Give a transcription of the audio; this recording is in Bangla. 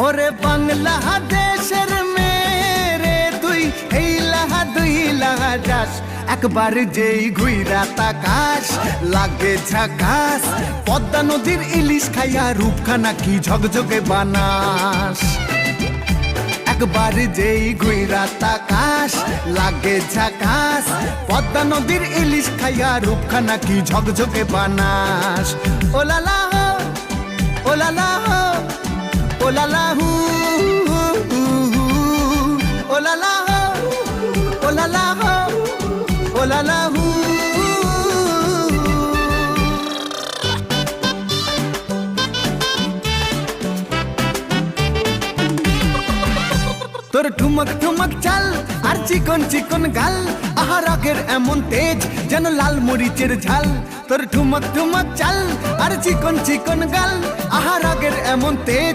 ওরে বাংলাদেশের মেরে তুই এই লাহা দুই লাহা যাস, একবার যেই ঘুইরা তাকাস লাগে ঝাকাস। পদ্মা নদীর ইলিশ খাইয়া রূপখানা কি ঝকঝকে বানাস। একবার যেই ঘুইরা তাকাস লাগে ঝাকাস। পদ্মা নদীর ইলিশ খাইয়া রূপখানা কি ঝকঝকে বানাস। ওলালা হো ওলালা হো ওলালা হু ওলালা হো ওলালা হো ওলালা হু। তোর ঠুমক ঠুমক চাল আর চিকন চিকন গাল, আহা রাগের এমন তেজ যেন লাল মরিচের ঝাল। তোর ঠুমক ঠুমক চাল আর চিকন চিকন গাল, আহা রাগের এমন তেজ